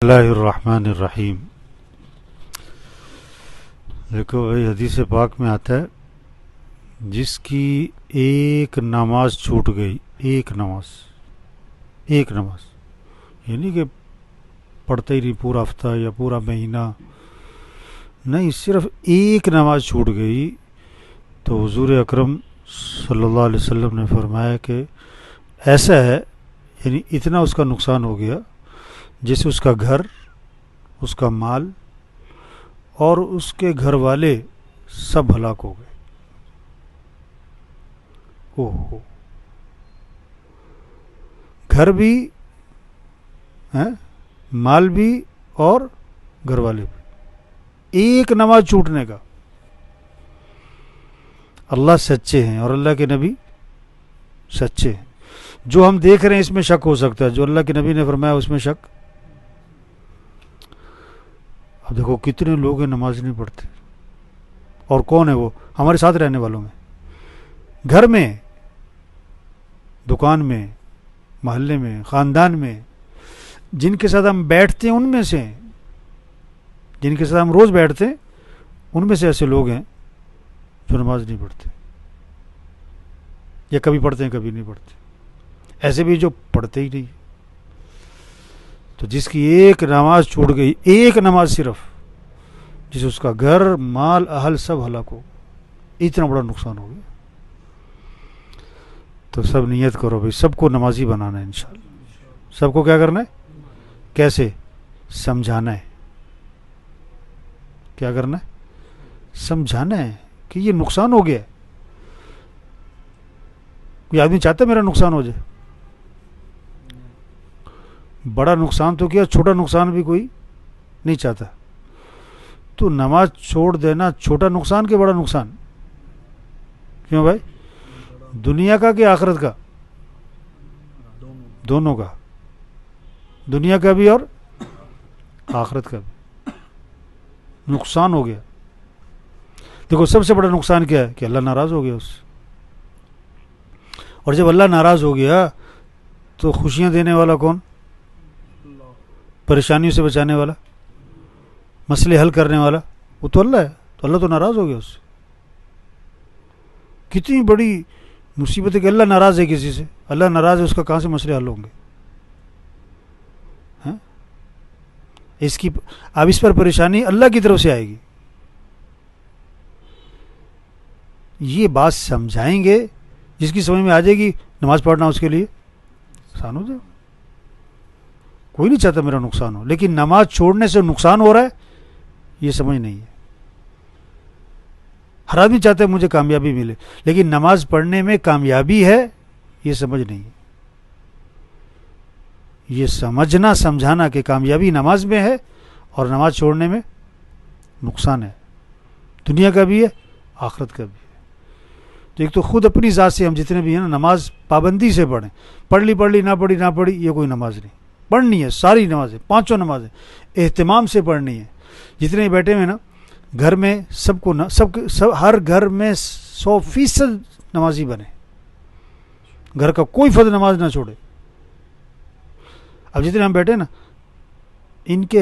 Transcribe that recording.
اللہ الرحمن الرحیم۔ دیکھو بھائی، حدیث پاک میں آتا ہے جس کی ایک نماز چھوٹ گئی، ایک نماز یہ نہیں کہ پڑھتا ہی نہیں پورا ہفتہ یا پورا مہینہ، نہیں، صرف ایک نماز چھوٹ گئی تو حضور اکرم صلی اللہ علیہ وسلم نے فرمایا کہ ایسا ہے، یعنی اتنا اس کا نقصان ہو گیا جیسے اس کا گھر، اس کا مال اور اس کے گھر والے سب ہلاک ہو گئے۔ اوہ، گھر بھی ہیں، مال بھی اور گھر والے بھی، ایک نماز چھوٹنے کا۔ اللہ سچے ہیں اور اللہ کے نبی سچے ہیں۔ جو ہم دیکھ رہے ہیں اس میں شک ہو سکتا ہے، جو اللہ کے نبی نے فرمایا اس میں شک۔ اب دیکھو کتنے لوگ ہیں نماز نہیں پڑھتے، اور کون ہے وہ؟ ہمارے ساتھ رہنے والوں میں، گھر میں، دکان میں، محلے میں، خاندان میں، جن کے ساتھ ہم بیٹھتے ہیں ان میں سے، جن کے ساتھ ہم روز بیٹھتے ہیں ان میں سے ایسے لوگ ہیں جو نماز نہیں پڑھتے، یا کبھی پڑھتے ہیں کبھی نہیں پڑھتے، ایسے بھی جو پڑھتے ہی نہیں۔ تو جس کی ایک نماز چھوٹ گئی، ایک نماز صرف، جسے اس کا گھر، مال، اہل سب ہلاک ہو، اتنا بڑا نقصان ہو گیا۔ تو سب نیت کرو بھائی، سب کو نمازی بنانا ہے انشاءاللہ۔ سب کو کیا کرنا ہے؟ کیسے؟ سمجھانا ہے۔ کیا کرنا ہے؟ سمجھانا ہے کہ یہ نقصان ہو گیا ہے۔ کوئی آدمی چاہتا ہے میرا نقصان ہو جائے؟ بڑا نقصان تو کیا، چھوٹا نقصان بھی کوئی نہیں چاہتا۔ تو نماز چھوڑ دینا چھوٹا نقصان کہ بڑا نقصان؟ کیوں بھائی؟ دنیا کا کہ آخرت کا؟ دونوں کا، دنیا کا بھی اور آخرت کا بھی نقصان ہو گیا۔ دیکھو سب سے بڑا نقصان کیا ہے کہ اللہ ناراض ہو گیا اس سے، اور جب اللہ ناراض ہو گیا تو خوشیاں دینے والا کون؟ پریشانیوں سے بچانے والا، مسئلے حل کرنے والا وہ تو اللہ ہے۔ تو اللہ تو ناراض ہو گیا اس سے۔ کتنی بڑی مصیبت ہے کہ اللہ ناراض ہے کسی سے، اللہ ناراض ہے، اس کا کہاں سے مسئلے حل ہوں گے؟ اب اس پر پریشانی اللہ کی طرف سے آئے گی۔ یہ بات سمجھائیں گے، جس کی سمجھ میں آ جائے گی، نماز پڑھنا اس کے لیے آسان ہو جائے۔ کوئی نہیں چاہتا میرا نقصان ہو، لیکن نماز چھوڑنے سے نقصان ہو رہا ہے یہ سمجھ نہیں ہے۔ ہر آدمی چاہتا ہے مجھے کامیابی ملے، لیکن نماز پڑھنے میں کامیابی ہے یہ سمجھ نہیں ہے۔ یہ سمجھنا سمجھانا کہ کامیابی نماز میں ہے اور نماز چھوڑنے میں نقصان ہے، دنیا کا بھی ہے آخرت کا بھی ہے۔ تو ایک تو خود اپنی ذات سے ہم جتنے بھی ہیں نا، نماز پابندی سے پڑھیں۔ پڑھ لی نہ پڑھی یہ کوئی نماز نہیں، پڑھنی ہے ساری نمازیں، پانچوں نمازیں اہتمام سے پڑھنی ہے۔ جتنے بیٹھے ہوئے نا گھر میں، سب کو ہر گھر میں 100% نمازی بنے، گھر کا کوئی فرض نماز نہ چھوڑے۔ اب جتنے ہم بیٹھے نا ان کے